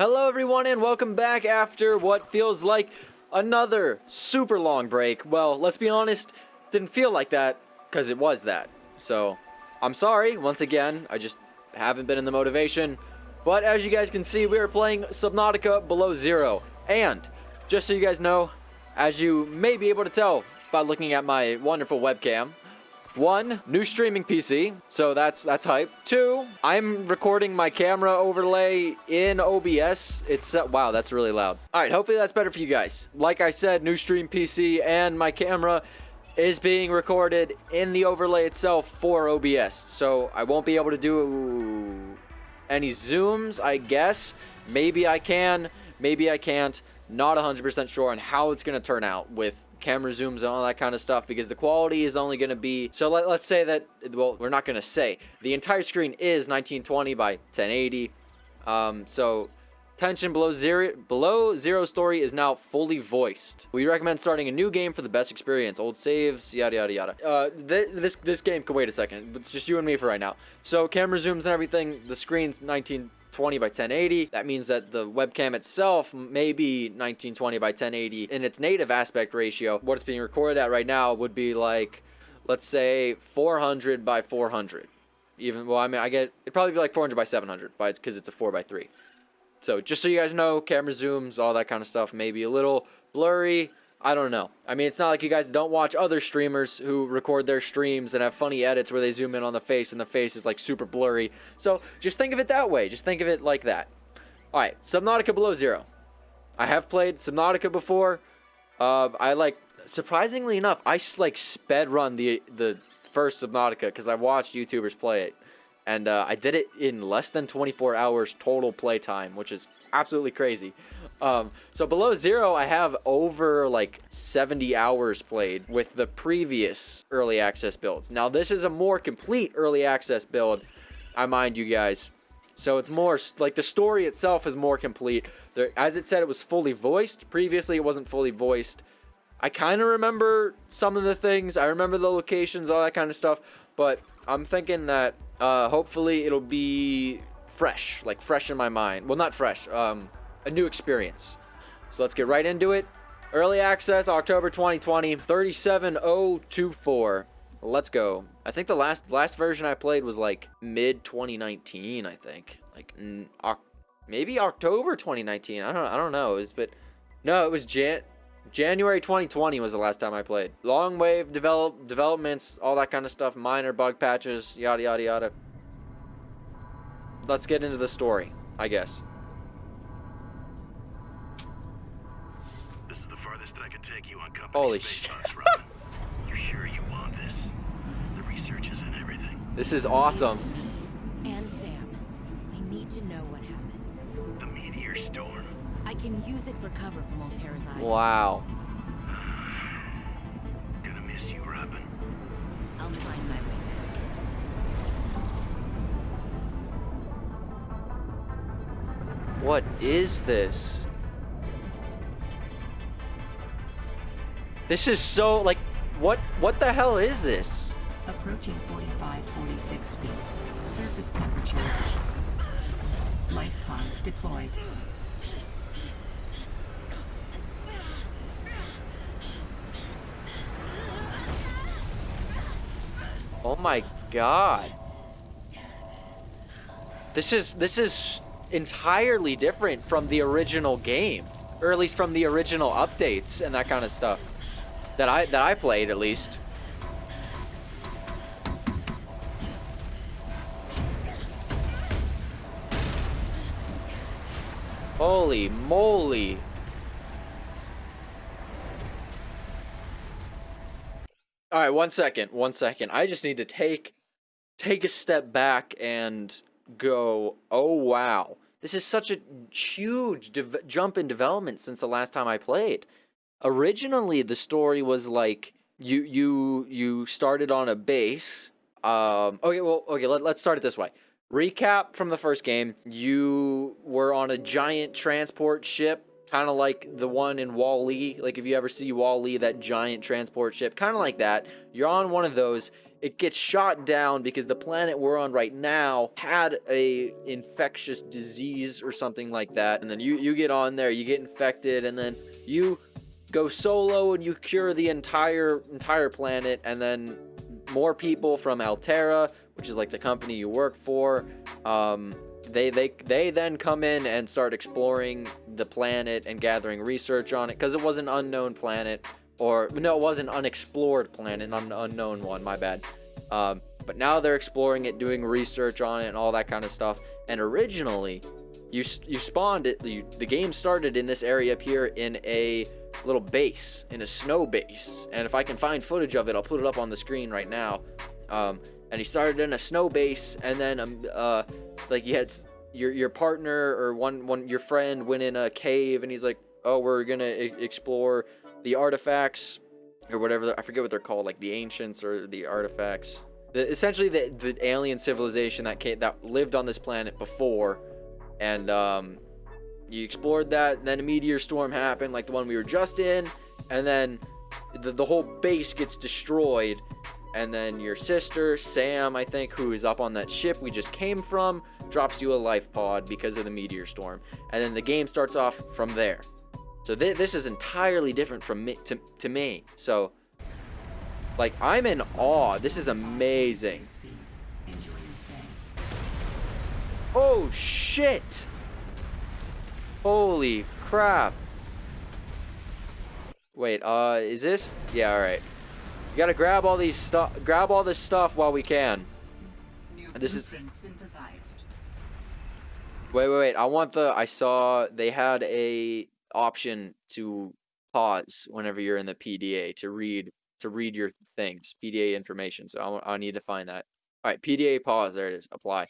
Hello everyone and welcome back after what feels like another super long break. Well, let's be honest, didn't feel like that because it was that. So, I'm sorry, once again, I just haven't been in the motivation. But as you guys can see, we are playing Subnautica Below Zero. And, just so you guys know, as you may be able to tell by looking at my wonderful webcam, 1, new streaming PC, so that's hype. 2, I'm recording my camera overlay in OBS. It's wow, that's really loud. All right, hopefully that's better for you guys. Like I said, new stream PC and my camera is being recorded in the overlay itself for OBS. So I won't be able to do any zooms, I guess. Maybe I can, maybe I can't. Not 100% sure on how it's going to turn out with camera zooms and all that kind of stuff, because the quality is only going to be, so let's say that, well, we're not going to say the entire screen is 1920 by 1080. So tension below zero story is now fully voiced. We recommend starting a new game for the best experience. Old saves, yada yada yada. This game can wait a second. It's just you and me for right now. So camera zooms and everything. The screen's 1920 by 1080. That means that the webcam itself may be 1920 by 1080 in its native aspect ratio. What it's being recorded at right now would be like, let's say 400 by 400. Even, well, I mean, it'd probably be like 400 by 700, because it's a 4 by 3. So just so you guys know, camera zooms, all that kind of stuff, maybe a little blurry. I don't know. I mean, it's not like you guys don't watch other streamers who record their streams and have funny edits where they zoom in on the face and the face is like super blurry. So just think of it that way. Just think of it like that. All right, Subnautica Below Zero. I have played Subnautica before. Surprisingly enough, I sped run the first Subnautica because I watched YouTubers play it. And I did it in less than 24 hours total playtime, which is absolutely crazy. So Below Zero, I have over like 70 hours played with the previous early access builds. Now this is a more complete early access build, I mind you guys. So it's more like the story itself is more complete. As it said, it was fully voiced. Previously, it wasn't fully voiced. I kind of remember some of the things. I remember the locations, all that kind of stuff. But I'm thinking that hopefully it'll be fresh, like fresh in my mind. Well, not fresh, a new experience. So let's get right into it. Early access, October 2020, 37024. Let's go. I think the last version I played was like mid 2019. I think like maybe October 2019. I don't know. It was January 2020 was the last time I played. Long wave developments, all that kind of stuff, minor bug patches, yada yada yada. Let's get into the story, I guess. This is the farthest that I can take you on company. Holy shit. shit. You sure you want this? The research is in everything. This is awesome. And Sam, I need to know what happened. The meteor storm. I can use it for cover from Altera's eyes. Wow. Gonna miss you, Robin. I'll find my way back. What is this? This is so, like, what the hell is this? Approaching 46 feet. Surface temperatures. Life pod deployed. Oh my god. This is entirely different from the original game, or at least from the original updates and that kind of stuff that I played, at least. Holy moly. All right, one second. I just need to take a step back and go, oh wow. This is such a huge jump in development since the last time I played. Originally, the story was like you started on a base. Let's start it this way. Recap from the first game. You were on a giant transport ship, kind of like the one in Wall-E. Like if you ever see Wall-E, that giant transport ship, kind of like that. You're on one of those, it gets shot down because the planet we're on right now had a infectious disease or something like that. And then you get on there, you get infected, and then you go solo and you cure the entire planet. And then more people from Altera, which is like the company you work for, they then come in and start exploring the planet and gathering research on it, because it was an unknown planet, or no, it was an unexplored planet, not an unknown one, my bad. But now they're exploring it, doing research on it and all that kind of stuff. And originally you spawned it, the game started in this area up here in a little base, in a snow base, and if I can find footage of it, I'll put it up on the screen right now. And he started in a snow base, and then like you had your partner or your friend went in a cave, and he's like, oh, we're gonna explore the artifacts or whatever, I forget what they're called, like the ancients or the artifacts, essentially the alien civilization that lived on this planet before. And you explored that, and then a meteor storm happened like the one we were just in, and then the whole base gets destroyed. And then your sister, Sam, I think, who is up on that ship we just came from, drops you a life pod because of the meteor storm. And then the game starts off from there. So this is entirely different from me, to me. So, like, I'm in awe. This is amazing. Enjoy your stay. Oh, shit! Holy crap. Wait, is this? Yeah, alright. You gotta grab all this stuff while we can. This is... Synthesized. Wait. I saw they had a option to pause whenever you're in the PDA to read your things, PDA information. So I need to find that. All right, PDA pause. There it is. Apply.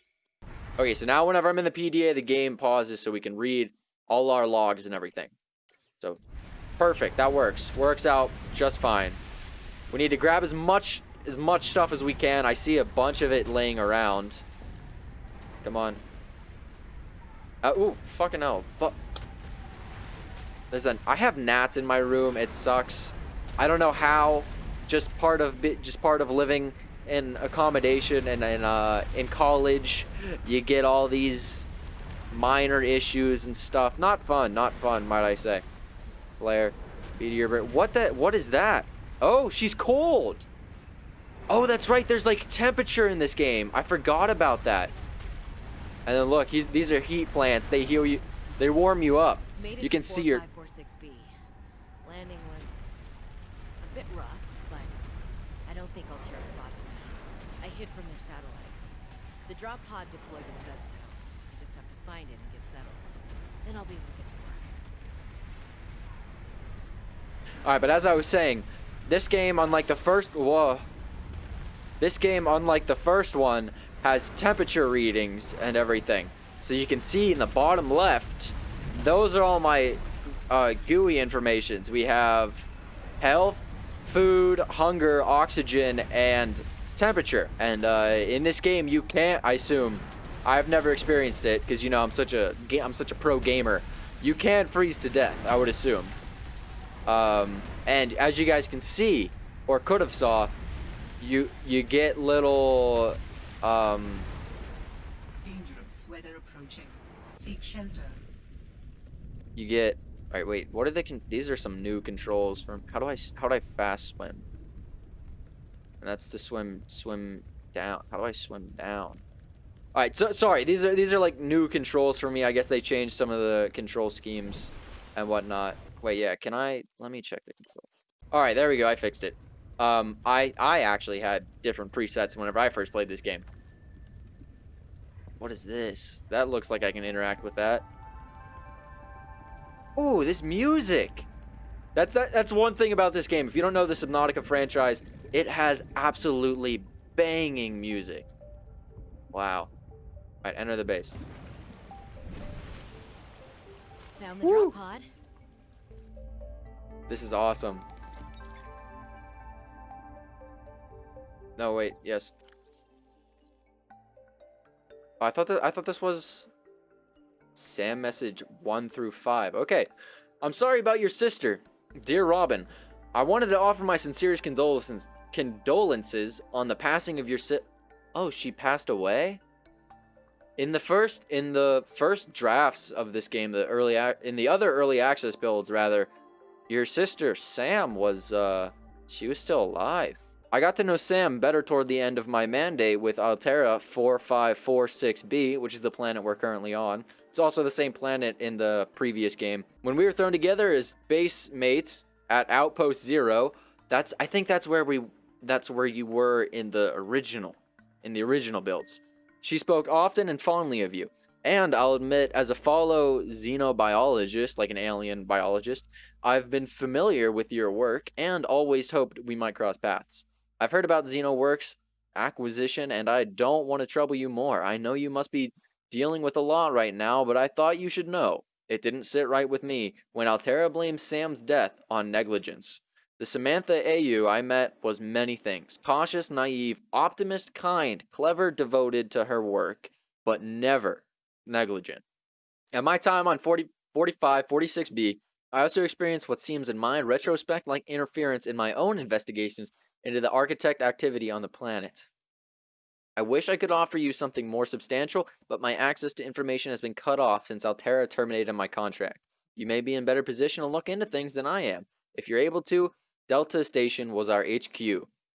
Okay, so now whenever I'm in the PDA, the game pauses so we can read all our logs and everything. So perfect. That works. Works out just fine. We need to grab as much stuff as we can. I see a bunch of it laying around. Come on. Ooh, fucking hell. But I have gnats in my room. It sucks. I don't know how. Just part of living in accommodation and in college. You get all these minor issues and stuff. Not fun, might I say. Blair, meteor. What is that? Oh, she's cold. Oh, that's right. There's like temperature in this game. I forgot about that. And then look, these are heat plants. They heal you. They warm you up. You can see your... 4546B. Landing was a bit rough, but I don't think Altera spotted me. I hid from their satellite. The drop pod deployed in the dust town. I just have to find it and get settled. Then I'll be able to get to work. Alright, but as I was saying, this game, unlike the first... Whoa. This game, unlike the first one, has temperature readings and everything. So you can see in the bottom left, those are all my GUI informations. We have health, food, hunger, oxygen, and temperature. And in this game, you can't, I assume, I've never experienced it because, you know, I'm such a pro gamer. You can freeze to death, I would assume. And as you guys can see, or could have saw, you get little Dangerous weather approaching. Seek shelter. You get... Alright, wait. What are the... These are some new controls from... How do I fast swim? And that's to swim down. How do I swim down? Alright, so sorry. These are like new controls for me. I guess they changed some of the control schemes and whatnot. Wait, yeah. Can I... Let me check the control. Alright, there we go. I fixed it. I actually had different presets whenever I first played this game. What is this? That looks like I can interact with that. Ooh, this music! That's one thing about this game. If you don't know the Subnautica franchise, it has absolutely banging music. Wow. Alright, enter the base. Found the drop pod. This is awesome. No, wait, yes. Oh, I thought this was Sam message 1 through 5. Okay. I'm sorry about your sister. Dear Robin, I wanted to offer my sincerest condolences condolences on the passing of your Oh, she passed away? In the first drafts of this game, in the other early access builds rather, your sister Sam was she was still alive. I got to know Sam better toward the end of my mandate with Altera 4546b, which is the planet we're currently on. It's also the same planet in the previous game. When we were thrown together as base mates at Outpost 0, I think that's where you were in the original builds. She spoke often and fondly of you. And I'll admit, as a fellow xenobiologist, like an alien biologist, I've been familiar with your work and always hoped we might cross paths. I've heard about Xenoworks acquisition, and I don't want to trouble you more. I know you must be dealing with a lot right now, but I thought you should know. It didn't sit right with me when Altera blamed Sam's death on negligence. The Samantha AU I met was many things. Cautious, naive, optimist, kind, clever, devoted to her work, but never negligent. At my time on 46B, I also experienced what seems in my retrospect like interference in my own investigations into the architect activity on the planet. I wish I could offer you something more substantial, but my access to information has been cut off since Altera terminated my contract. You may be in better position to look into things than I am. If you're able to, Delta Station was our HQ.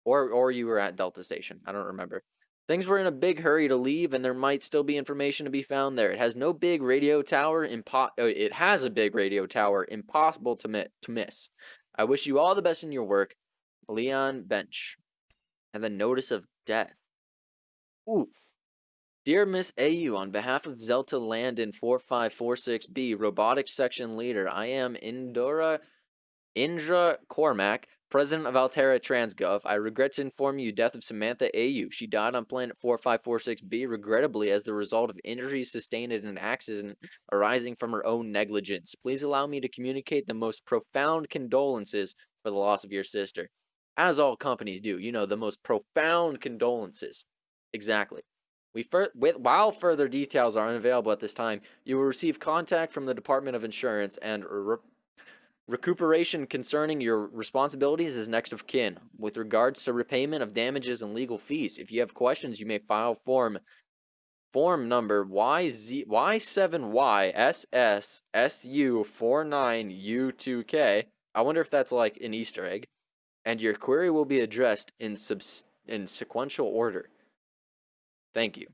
Or you were at Delta Station. I don't remember. Things were in a big hurry to leave, and there might still be information to be found there. It has no big radio tower. It has a big radio tower. Impossible to miss. I wish you all the best in your work. Leon Bench. And the notice of death. Ooh. Dear Miss AU, on behalf of Zelta Landon 4546B, Robotics Section Leader, I am Indra Cormac, President of Altera Transgov. I regret to inform you death of Samantha AU. She died on planet 4546B, regrettably as the result of injuries sustained in an accident arising from her own negligence. Please allow me to communicate the most profound condolences for the loss of your sister. As all companies do, the most profound condolences. Exactly. While further details are unavailable at this time, you will receive contact from the Department of Insurance and recuperation concerning your responsibilities as next of kin. With regards to repayment of damages and legal fees, if you have questions, you may file form number Y7YSSSU49U2K. I wonder if that's like an Easter egg. And your query will be addressed in sequential order. Thank you.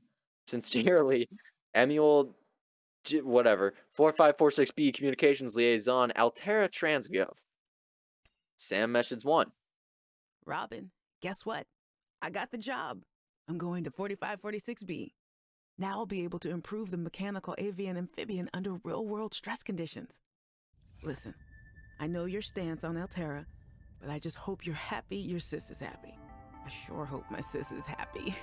Sincerely, Emuel, 4546B Communications Liaison, Altera Transgov. Sam message 1. Robin, guess what? I got the job. I'm going to 4546B. Now I'll be able to improve the mechanical avian amphibian under real-world stress conditions. Listen, I know your stance on Altera, but I just hope you're happy your sis is happy. I sure hope my sis is happy.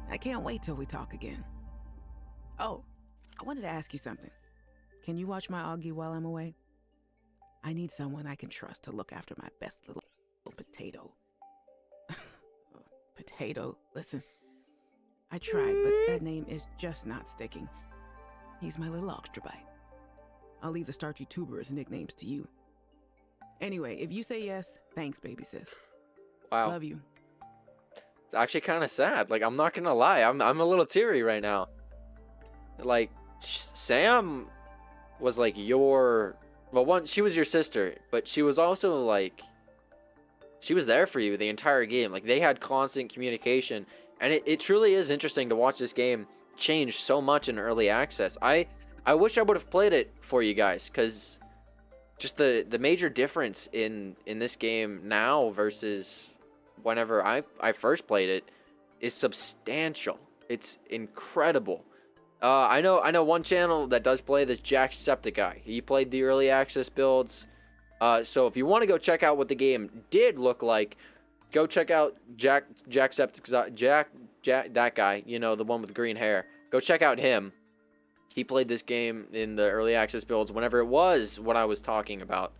I can't wait till we talk again. Oh, I wanted to ask you something. Can you watch my Augie while I'm away? I need someone I can trust to look after my best little potato. Potato, listen. I tried, but that name is just not sticking. He's my little extra bite. I'll leave the starchy tubers nicknames to you. Anyway, if you say yes, thanks, baby sis. Wow. Love you. It's actually kind of sad. Like, I'm not gonna lie. I'm a little teary right now. Like, Sam was like she was your sister, but she was also like, she was there for you the entire game. Like, they had constant communication, and it truly is interesting to watch this game change so much in early access. I wish I would have played it for you guys, because just the major difference in this game now versus whenever I first played it is substantial. It's incredible. I know one channel that does play this, Jacksepticeye. He played the early access builds. So if you want to go check out what the game did look like, go check out Jacksepticeye, that guy, the one with the green hair. Go check out him. He played this game in the early access builds whenever it was what I was talking about.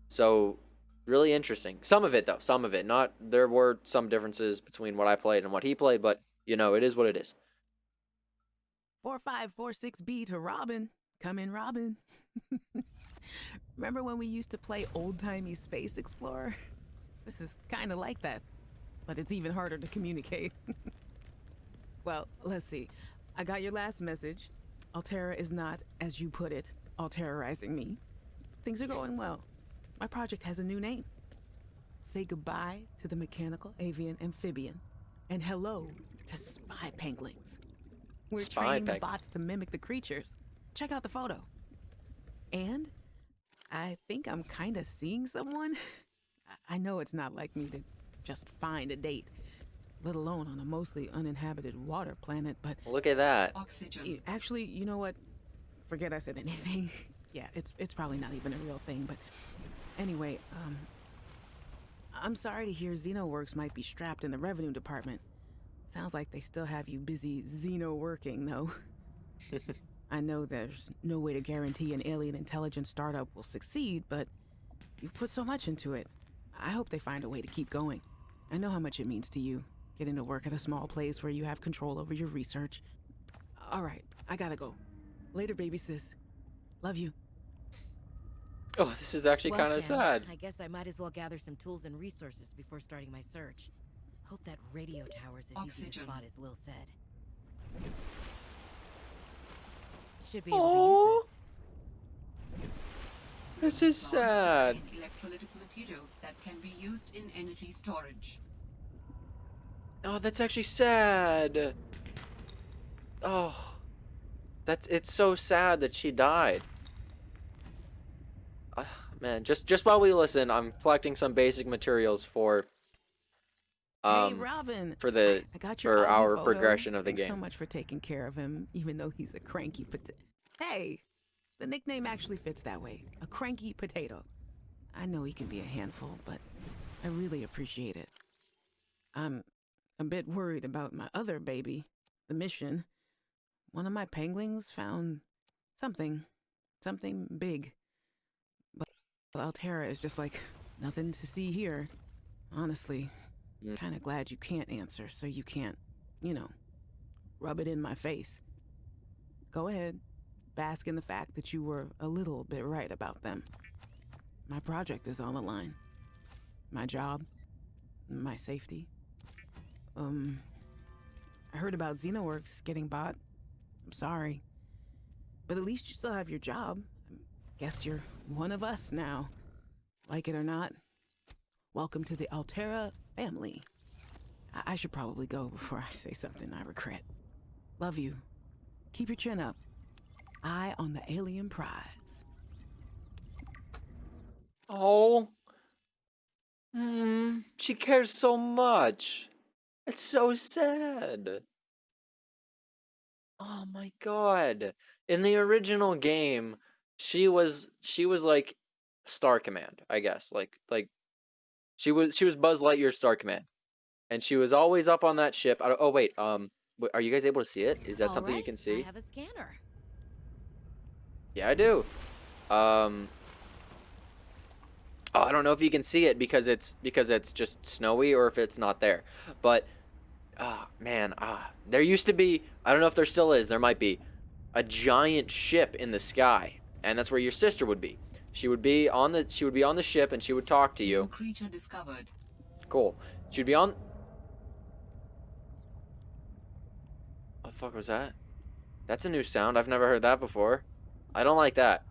So really interesting. Some of it though, not, there were some differences between what I played and what he played, but it is what it is. 4546B to Robin. Come in, Robin. Remember when we used to play old-timey Space Explorer? This is kind of like that, but it's even harder to communicate. Well, let's see. I got your last message. Altera is not, as you put it, alterrorizing me. Things are going well. My project has a new name. Say goodbye to the mechanical avian amphibian, and hello to spy penguins. We're Spy training the peng- bots to mimic the creatures. Check out the photo. And I think I'm kind of seeing someone. I know it's not like me to just find a date, let alone on a mostly uninhabited water planet, but Look at that. Oxygen. actually, you know what? Forget I said anything. Yeah, it's probably not even a real thing, but anyway, I'm sorry to hear Xenoworks might be strapped in the revenue department. Sounds like they still have you busy Xeno working, though. I know there's no way to guarantee an alien intelligence startup will succeed, but you've put so much into it. I hope they find a way to keep going. I know how much it means to you, getting to work at a small place where you have control over your research. All right, I gotta go. Later, baby sis. Love you. Oh, this is actually Well, kind of Sam, sad. I guess I might as well gather some tools and resources before starting my search. Hope that radio tower's as easy to Oxygen. spot as Lil said. Should be able Aw. to use this. This is sad. And electrolytic materials that can be used in energy storage. Oh, that's actually sad. Oh, it's so sad that she died. Man, just while we listen, I'm collecting some basic materials for Hey, Robin. for the I got your for Augie our photo. progression of the Thanks game. so much for taking care of him, even though he's a cranky potato. Hey, the nickname actually fits that way. A cranky potato. I know he can be a handful, but I really appreciate it. I'm a bit worried about my other baby, the mission. One of my penguins found something big. But Altera is just like, nothing to see here. Honestly, kind of glad you can't answer, so you can't, rub it in my face. Go ahead, bask in the fact that you were a little bit right about them. My project is on the line. My job, my safety. I heard about Xenoworks getting bought. I'm sorry. But at least you still have your job. Guess you're one of us now. Like it or not. Welcome to the Altera family. I should probably go before I say something I regret. Love you. Keep your chin up. Eye on the alien prize. Oh. She cares so much. It's so sad. Oh my god. In the original game, she was like Star Command, I guess. Like she was Buzz Lightyear's Star Command. And she was always up on that ship. Oh wait, are you guys able to see it? Is that something you Alright, can see? I have a scanner. Yeah, I do. Oh, I don't know if you can see it because it's just snowy or if it's not there. But man, there used to be, I don't know if there still is, there might be a giant ship in the sky, and that's where your sister would be. She would be on the ship and she would talk to New you. creature discovered. Cool. She'd be on. What the fuck was that? That's a new sound. I've never heard that before. I don't like that.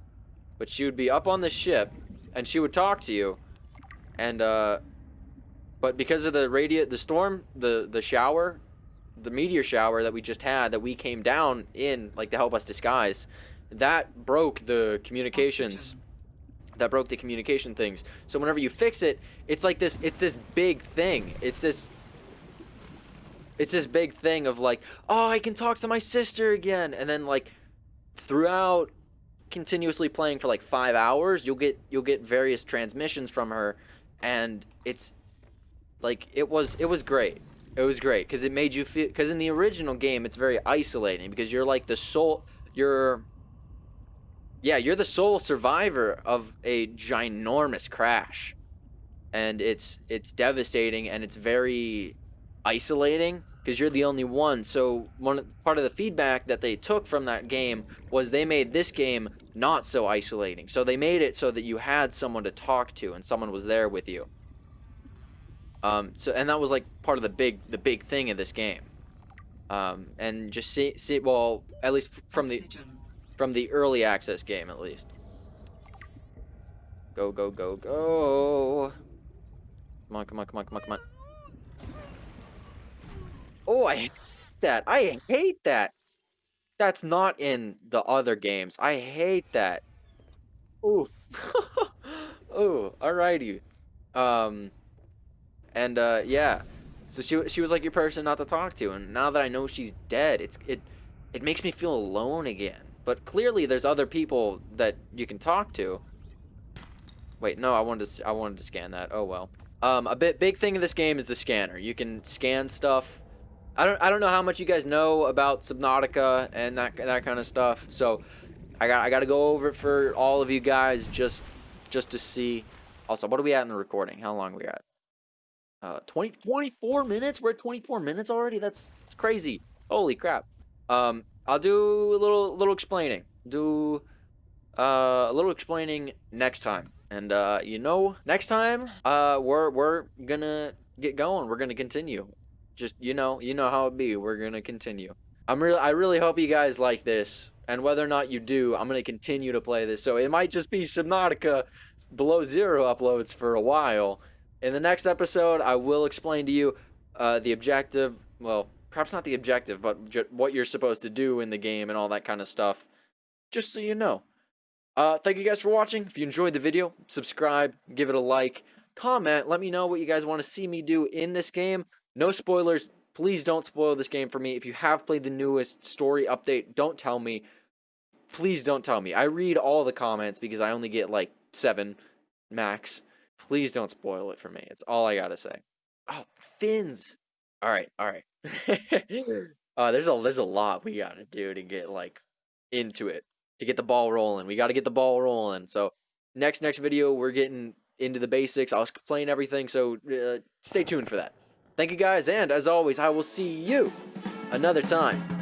But she would be up on the ship and she would talk to you. And but because of the storm, the shower, the meteor shower that we just had, that we came down in like to help us disguise, that broke the communications. Oxygen. That broke the communication things. So whenever you fix it, it's like this. It's this big thing. It's this big thing of like, oh, I can talk to my sister again, and then like throughout continuously playing for like 5 hours, you'll get various transmissions from her, and it's like it was great. It was great because it made you feel, because in the original game it's very isolating because you're like the sole you're the sole survivor of a ginormous crash, and it's devastating and it's very isolating because you're the only one. So part of the feedback that they took from that game was they made this game not so isolating. So they made it so that you had someone to talk to and someone was there with you. So and that was like part of the big thing of this game. And just see well, at least Oxygen. from the early access game at least. Go go go go. Come on, come on, come on, come on, come on. Oh, I hate that. I hate that. That's not in the other games. I hate that. Oof. Oh, alrighty. Um, and yeah. So she was like your person not to talk to, and now that I know she's dead, it makes me feel alone again. But clearly, there's other people that you can talk to. Wait, no, I wanted to scan that. Oh well. A big thing in this game is the scanner. You can scan stuff. I don't know how much you guys know about Subnautica and that kind of stuff. So I got to go over it for all of you guys just to see. Also, what are we at in the recording? How long are we at? 24 minutes. We're at 24 minutes already. That's crazy. Holy crap. I'll do a little explaining. Do a little explaining next time. And you know, next time we're gonna get going. We're gonna continue. Just you know how it be. We're gonna continue. I really hope you guys like this. And whether or not you do, I'm gonna continue to play this. So it might just be Subnautica Below Zero uploads for a while. In the next episode, I will explain to you the objective. Well, perhaps not the objective, but what you're supposed to do in the game and all that kind of stuff. Just so you know. Thank you guys for watching. If you enjoyed the video, subscribe, give it a like, comment, let me know what you guys want to see me do in this game. No spoilers. Please don't spoil this game for me. If you have played the newest story update, don't tell me. Please don't tell me. I read all the comments because I only get like 7 max. Please don't spoil it for me. It's all I gotta say. Oh, fins. All right. There's a lot we gotta do to get like into it. To get the ball rolling. We got to get the ball rolling. So next video, we're getting into the basics. I'll explain everything, so stay tuned for that. Thank you guys, and as always, I will see you another time.